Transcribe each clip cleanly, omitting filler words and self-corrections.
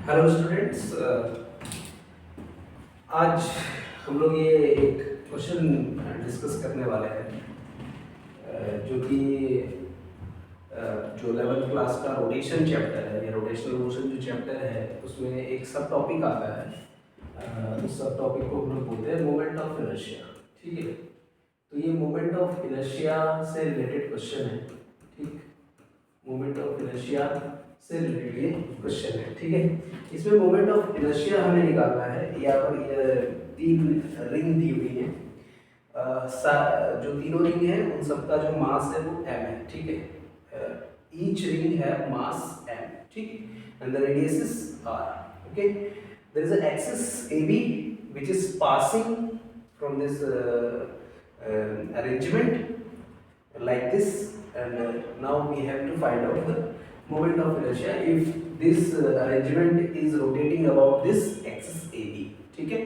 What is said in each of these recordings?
Hello students, आज हम लोग ये एक क्वेश्चन डिस्कस करने वाले हैं जो कि जो 11th क्लास का रोटेशन चैप्टर है या रोटेशनल मोशन जो चैप्टर है उसमें एक सब टॉपिक आता है। उस सब टॉपिक को हम लोग बोलते हैं मोमेंट ऑफ इनर्शिया। ठीक है, तो ये मोमेंट ऑफ इनर्शिया से रिलेटेड क्वेश्चन है। ठीक, मोमेंट ऑफ इनर्शिया से रिलेटेड ये क्वेश्चन है। ठीक है, इसमें मोमेंट ऑफ इनर्शिया हमें निकालना है। यहाँ पर तीन रिंग दी हुई है। जो तीनों रिंग है उन सबका जो मास है वो m है। ठीक है, ईच रिंग है मास m। ठीक, and the radius is r। Okay, there is an axis AB which is passing from this arrangement like this, and now we have to find out the moment of inertia if this arrangement is rotating about this axis AB। ठीक है,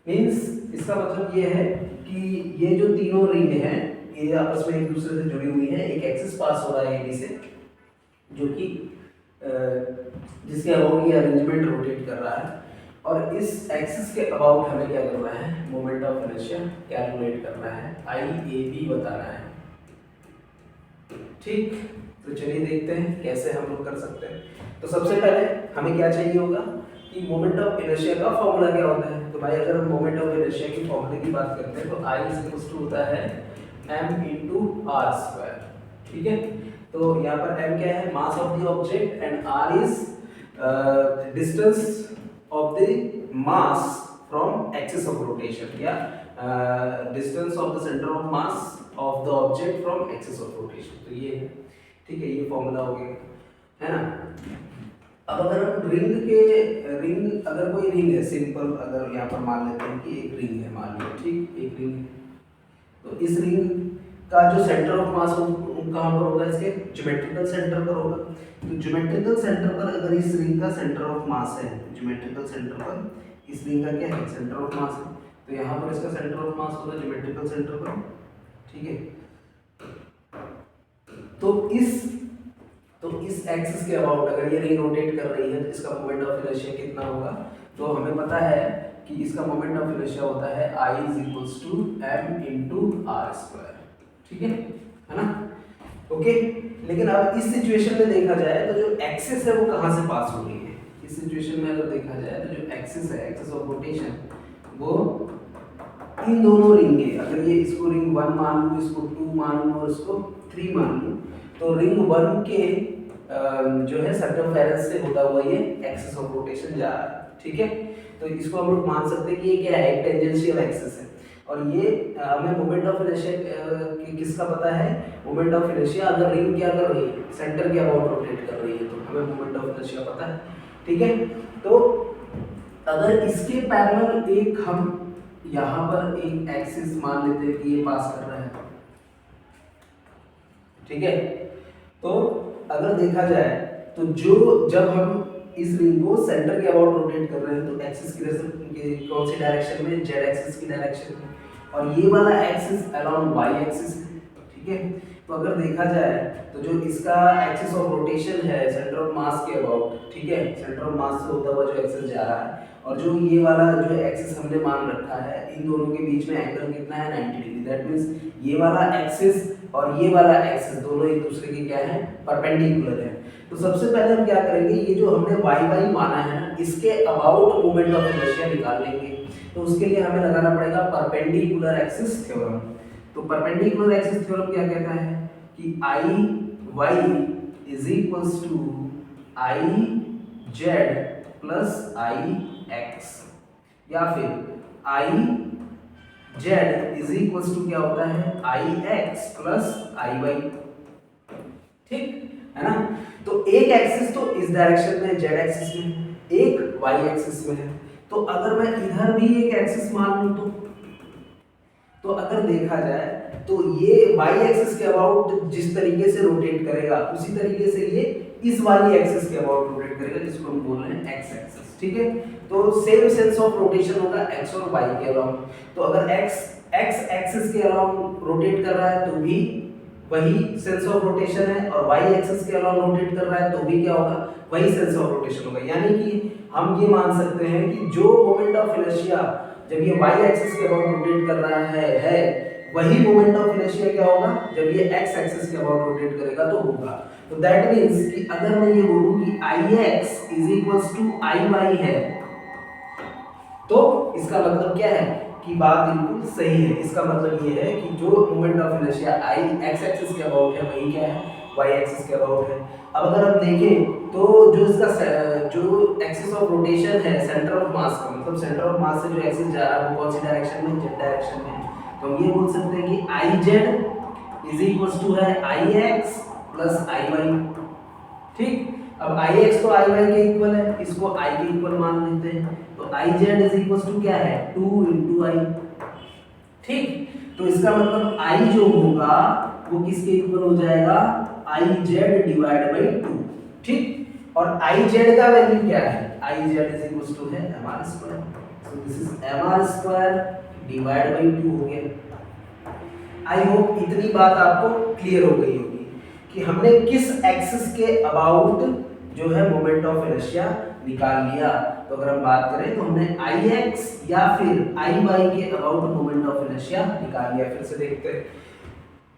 means इसका मतलब ये है कि ये जो तीनों रिंग हैं ये आपस में एक दूसरे से जुड़ी हुई है। एक एक्सिस पास हो रहा है AB से जो कि जिसके अबाउट ये अरेंजमेंट रोटेट कर रहा है, और इस एक्सिस के अबाउट हमें क्या करना है, मोमेंट ऑफ इनर्शिया कैलकुलेट करना है, IAB बताना है। ठीक, तो चलिए देखते हैं कैसे हम लोग कर सकते हैं। तो सबसे पहले हमें क्या चाहिए होगा कि मोमेंट ऑफ इनर्शिया का फॉर्मूला क्या होता है। तो भाई अगर हम मोमेंट ऑफ इनर्शिया के फॉर्मूले की बात करते हैं तो I इक्वल्स टू होता है m into r स्क्वायर। ठीक है, तो यहाँ पर m क्या है, mass of the object, and r is distance of the mass from axis of rotation, या distance of the center of mass of the object from axis of rotation. तो ये है। ठीक है, ये फॉर्मूला हो गया, है ना। अब अगर हम रिंग अगर कोई रिंग है सिंपल, अगर यहाँ पर मान लेते हैं कि एक रिंग है, मान लो। ठीक, एक रिंग है, तो इस रिंग का जो सेंटर ऑफ मास कहाँ पर होगा, इसके ज्योमेट्रिकल सेंटर पर होगा। तो ज्योमेट्रिकल सेंटर पर अगर इस रिंग का सेंटर ऑफ मास है, ज्योमेट्रिकल सेंटर पर इस रिंग का क्या है, सेंटर ऑफ मास है, तो यहाँ पर इसका सेंटर ऑफ मास होगा ज्योमेट्रिकल सेंटर पर। ठीक है, तो इस एक्सिस के अबाउट अगर ये रिंग रोटेट कर रही है तो इसका मोमेंट ऑफ इनर्शिया कितना होगा। तो हमें पता है कि इसका मोमेंट ऑफ इनर्शिया होता है I equals to m into r square. ठीक है ना। ओके, लेकिन अब इस सिचुएशन में देखा जाए तो जो एक्सिस है वो कहाँ से पास हो रही है। इस सिचुएशन में अगर देखा जाए तो जो एक्सिस है, एक्सिस ऑफ रोटेशन, वो इन दोनों रिंग के, अगर ये इसको रिंग 1 मान लूँ, इसको 2 मान लूँ और इसको 3 मान लूँ, तो रिंग 1 के जो है सर्कमफेरेंस से होता हुआ ये एक्सिस ऑफ रोटेशन जा रहा है। ठीक है, तो इसको हम लोग मान सकते हैं कि ये क्या है, एक टेंजेंशियल एक्सिस है। और ये हमें मोमेंट ऑफ इनर्शिया किसका पता है, मोमेंट ऑफ इनर्शिया अगर रिंग क्या कर रही है, सेंटर के अबाउट रोटेट कर रही है, तो हमें मोमेंट ऑफ इनर्शिया पता है। ठीक है, तो अगर इसके पैरेलल एक हम यहाँ पर एक एक्सिस मान लेते हैं कि ये पास कर रहा है। ठीक है, तो अगर देखा जाए तो जब हम इस रिंग को सेंटर के अबाउट रोटेट कर रहे हैं तो एक्सिस की कौन सी डायरेक्शन में, जेड एक्सिस की डायरेक्शन में, और ये वाला एक्सिस अराउंड वाई एक्सिस है। ठीक है, तो अगर देखा जाए तो जो इसका एक्सिस ऑफ रोटेशन है सेंटर ऑफ मास के अबाउट, ठीक है, सेंटर ऑफ मास से होता हुआ जो एक्सिस जा रहा है, और जो ये वाला जो एक्सिस हमने मान रखा है, इन दोनों के बीच में एंगल कितना है, 90 डिग्री। दैट मींस ये वाला एक्सिस और ये वाला एक्सिस दोनों एक दूसरे के क्या है, परपेंडिकुलर है। तो सबसे पहले हम क्या करेंगे, ये जो हमने y माना है ना, इसके अबाउट मोमेंट ऑफ इनर्शिया निकाल लेंगे। तो उसके लिए हमें लगाना पड़ेगा परपेंडिकुलर एक्सिस थ्योरम। तो परपेंडिकुलर एक्सिस थ्योरम क्या कहता है कि IY is equals to IZ plus IX, या फिर IZ इज इक्वल्स टू क्या होता है, IX प्लस IY। ठीक है ना। तो एक एक्सिस तो इस डायरेक्शन में जेड एक्सिस में, एक वाई एक्सिस में है। तो अगर मैं इधर भी एक एक्सिस मान लूं तो अगर देखा जाए तो ये वाई एक्सिस के अबाउट जिस तरीके से रोटेट करेगा उसी तरीके से ये इस वाली एक्सिस के अबाउट रोटेट करेगा, जिसको हम बोल रहे हैं एक्स एक्सिस। ठीक है, तो सेम सेंस ऑफ रोटेशन होगा एक्स और वाई के अराउंड। तो अगर एक्स एक्सिस के अराउंड रोटेट कर रहा है तो भी वही सेंस ऑफ रोटेशन है, और वाई एक्सिस के अलाउंड रोटेट कर रहा है तो भी क्या होगा, वही सेंस ऑफ रोटेशन होगा। यानी कि हम ये मान सकते हैं कि जो मोमेंट ऑफ इनर्शिया जब ये y एक्सिस के अबाउट रोटेट कर रहा है वही मोमेंट ऑफ इनर्शिया क्या होगा जब ये x एक्सिस के अबाउट रोटेट करेगा तो होगा। तो दैट मींस कि अगर मैं ये बोलूं कि ix iy है तो इसका मतलब क्या है कि बात बिल्कुल सही है। इसका मतलब ये है कि जो moment of inertia i x axis के अबाउट है वही क्या है y एक्सिस के अबाउट है। अब अगर हम देखें तो जो इसका जो एक्सिस ऑफ रोटेशन है सेंटर ऑफ मास का मतलब सेंटर ऑफ मास से जो एक्सिस जा रहा है वो कौन सी डायरेक्शन में z डायरेक्शन में है। तो हम ये बोल सकते हैं कि iz इज इक्वल्स टू है ix प्लस iy। ठीक, अब ix तो iy के इक्वल है, इसको i के इक्वल मान लेते हैं तो iz इज इक्वल्स टू क्या है 2 i। ठीक, तो इसका मतलब i जो होगा वो किसके इक्वल हो जाएगा iz डिवाइड बाय 2। ठीक, और iz का वैल्यू क्या है iz इज इक्वल्स टू है mr square. So this is mr square divide by 2 हो गया। आई होप इतनी बात आपको क्लियर हो गई होगी कि हमने किस एक्सिस के अबाउट जो है मोमेंट ऑफ इनर्शिया निकाल लिया। तो अगर हम बात करें तो हमने ix या फिर iy के अबाउट मोमेंट ऑफ इनर्शिया निकाल लिया। फिर से देखते हैं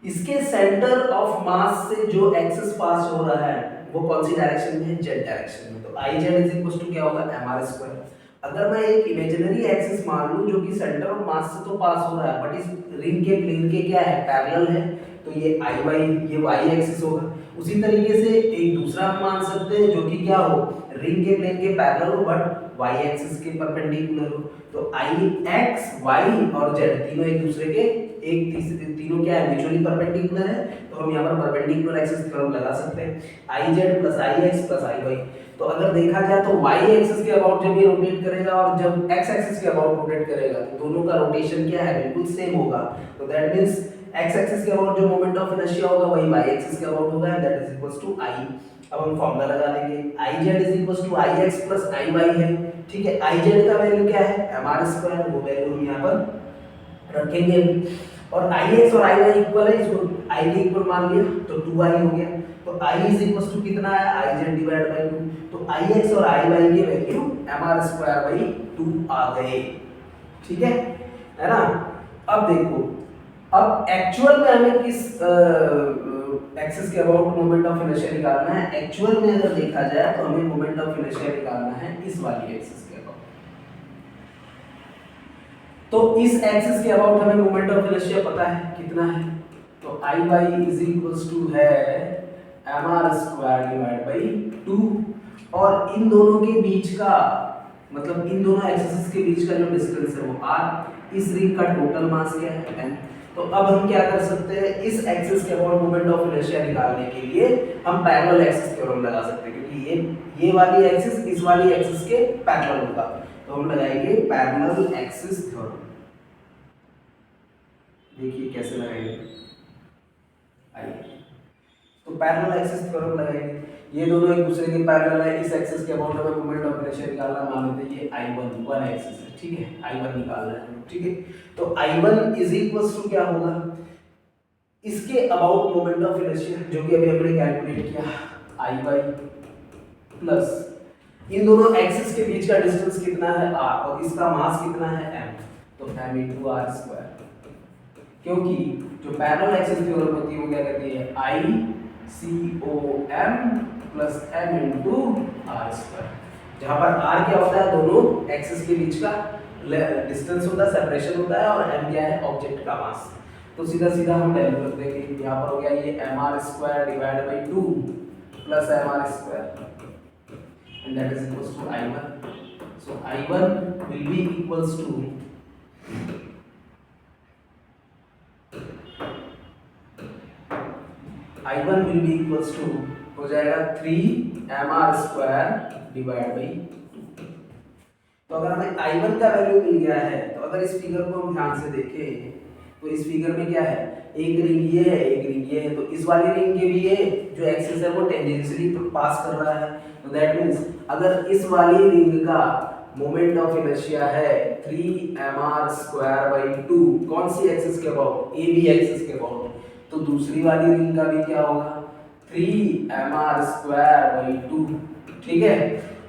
इसके सेंटर ऑफ मास से जो एक्सिस पास हो रहा है वो कौन सी डायरेक्शन में है z डायरेक्शन में। तो iz इज इक्वल टू क्या होगा mr स्क्वायर। अगर मैं एक इमेजिनरी एक्सिस मान लूं जो कि सेंटर ऑफ मास से तो पास हो रहा है बट इस रिंग के प्लेन के क्या है पैरेलल है तो ये iy ये y एक्सिस होगा। उसी तरीके से एक दूसरा हम मान सकते हैं जो कि क्या हो रिंग के प्लेन के पैरेलल हो बट y एक्सिस के परपेंडिकुलर हो। तो ix y और z तीनों एक दूसरे के तीनों क्या है म्यूचुअली परपेंडिकुलर है। तो हम यहाँ पर परपेंडिकुलर एक्सिस थ्योरम लगा सकते हैं iz plus ix plus iy। तो अगर देखा जाए तो y एक्सिस के अबाउट जब ये रोटेट करेगा और जब x एक्सिस के अबाउट रोटेट करेगा तो दोनों का रोटेशन क्या है बिल्कुल सेम होगा। तो दैट मींस x एक्सिस के अबाउट जो मोमेंट ऑफ इनर्शिया होगा वही y एक्सिस के अबाउट होगा and that is equals to i। अब हम फार्मूला लगा लेंगे iz is equals to ix plus iy है। ठीक है, iz का वैल्यू क्या है mr स्क्वायर, वो वैल्यू हम यहां पर रखेंगे और ix और iy इक्वल है, इसको i के इक्वल मान लिया तो 2i हो गया। तो i इज इक्वल्स टू कितना है iz डिवाइड बाय 2। तो ix और iy के वैल्यू mr स्क्वायर बाय 2 आ गए। ठीक है ना। अब देखो अब एक्चुअल में हमें किस एक्सिस के अबाउट मोमेंट ऑफ इनर्शिया निकालना है। एक्चुअल में अगर देखा जाए तो हमें मोमेंट ऑफ इनर्शिया निकालना है इस वाली एक्सिस के अबाउट। तो इस एक्सिस के अबाउट हमें मोमेंट ऑफ इनर्शिया पता है कितना है। तो iy इज इक्वल्स टू है mr स्क्वायर डिवाइड बाय 2 और इन दोनों के बीच का मतलब इन दोनों एक्सिस के बीच का जो डिस्टेंस है वो r। इस रिंग का टोटल मास क्या है n। तो अब हम क्या कर सकते हैं इस एक्सिस के अबाउट मोमेंट ऑफ इनर्शिया निकालने के लिए हम पैरेलल एक्सिस थ्योरम लगा सकते हैं क्योंकि ये वाली एक्सिस इस वाली एक्सिस के पैरेलल होगा। तो हम लगाएंगे पैरेलल एक्सिस थ्योरम। देखिए कैसे लगाएंगे आइए। तो पैरेलल एक्सिस थ्योरम लगाएंगे, ये दोनों एक दूसरे के पैरेलल है। इस एक्सिस के अबाउट हमें मोमेंट ऑफ इनर्शिया निकालना, मान लेते हैं ये I1 वन एक्सिस है। ठीक है, I1 निकाल रहे हैं। ठीक है, तो I1 इज इक्वल्स टू क्या होगा इसके अबाउट मोमेंट ऑफ इनर्शिया जो कि अभी हमने कैलकुलेट किया iy प्लस इन दोनों एक्सिस के बीच का डिस्टेंस कितना है r और इसका मास कितना है m। तो m into r स्क्वायर, क्योंकि जो पैरेलल एक्सिस थ्योरम होती है वो क्या कहती है ICOM plus m into r square, जहां पर r क्या होता है दोनों एक्सिस के बीच का डिस्टेंस होता है, सेपरेशन होता है और m क्या है ऑब्जेक्ट का मास। तो सीधा सीधा हम वैल्यू रख देंगे। यहाँ पर हो गया ये mr square divide by 2 plus mr square and that is equals to I1. So I1 will be equals to I1 will be equals to हो जाएगा 3mr स्क्वायर डिवाइड बाई 2। तो अगर हमें I1 का वैल्यू मिल गया है तो अगर इस फिगर को हम ध्यान से देखें तो इस फिगर में क्या है एक रिंग ये है एक रिंग ये है। तो इस वाली रिंग के भी ये जो एक्सिस है वो टेंजेंशियली पास कर रहा है। तो दैट मींस अगर इस वाली रिंग का मोमेंट ऑफ इनर्शिया है 3mr स्क्वायर बाई 2 कौन सी एक्सिस के अबाउट AB एक्सिस के अबाउट, तो दूसरी वाली रिंग का भी क्या होगा 3mr स्क्वायर बाई 2। ठीक है,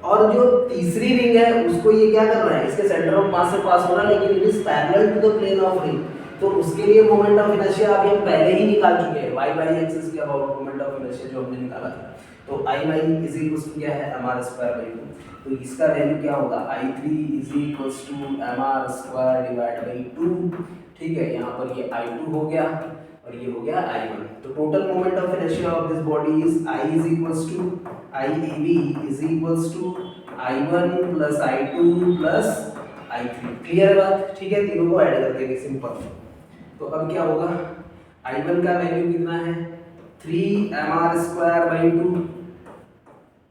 और जो तीसरी रिंग है उसको ये क्या कर रहा है, इसके सेंटर ऑफ मास से पास हो रहा है, लेकिन it is parallel to the plane of ring. तो उसके लिए मोमेंट ऑफ इनर्शिया अभी हम पहले ही निकाल चुके हैं, y बाई एक्सिस के अबाउट मोमेंट ऑफ इनर्शिया जो हमने निकाला था। तो i y is equals to क्या है, mr स्क्वायर बाई 2। तो इसका वैल्यू क्या होगा, i3 is equals to mr square divide by 2। ठीक है, यहाँ पर ये i2 हो गया और ये हो गया i1। तो total moment of inertia of this body is i is equals to iab is equals to i1 plus i2 plus i3। Clear है बात? ठीक है, तीनों को ऐड कर देंगे सिंपल। तो अब क्या होगा, i1 का वैल्यू कितना है, 3mr square by 2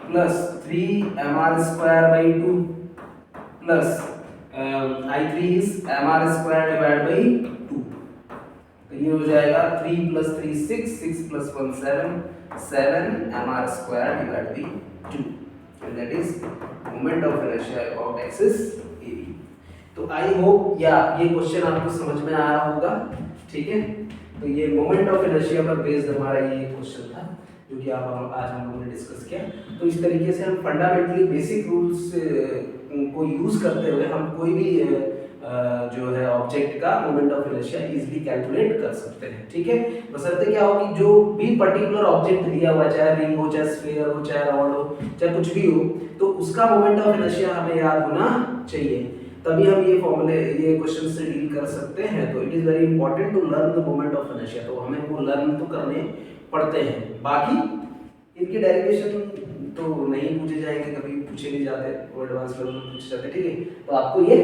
plus 3mr square by 2 plus i3 is mr square divide by 2। तो ये हो जाएगा 3 plus 3 6, 6 plus 1 7, 7mr square divide by 2, and that is moment of inertia about axis AB। तो I hope या ये question आपको समझ में आ रहा होगा। ठीक है, तो ये मोमेंट ऑफ इनर्शिया पर बेस्ड हमारा ये क्वेश्चन था जो कि आज हम लोगों ने डिस्कस किया। तो इस तरीके से हम फंडामेंटली बेसिक रूल्स को यूज करते हुए हम कोई भी जो है ऑब्जेक्ट का moment of inertia easily calculate कर सकते हैं। ठीक है, बशर्ते क्या हो कि जो भी पर्टिकुलर ऑब्जेक्ट दिया हुआ, चाहे रिंग हो, चाहे स्फीयर हो, चाहे रॉड हो, चाहे कुछ भी हो, तो उसका मोमेंट ऑफ इनर्शिया हमें याद होना चाहिए, तभी हम ये फॉर्मूले, ये क्वेश्चन से डील कर सकते हैं। तो it is very important to learn the moment of inertia. तो हमें वो लर्न तो करने पड़ते हैं, बाकी इनके डेरिवेशन तो नहीं पूछे जाएंगे, कभी पूछे नहीं जाते, वो एडवांस लेवल में पूछे जाते। ठीक है, तो आपको ये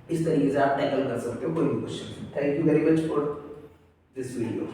इस तरीके से आप टैकल कर सकते हो कोई भी question. Thank you very much for this video.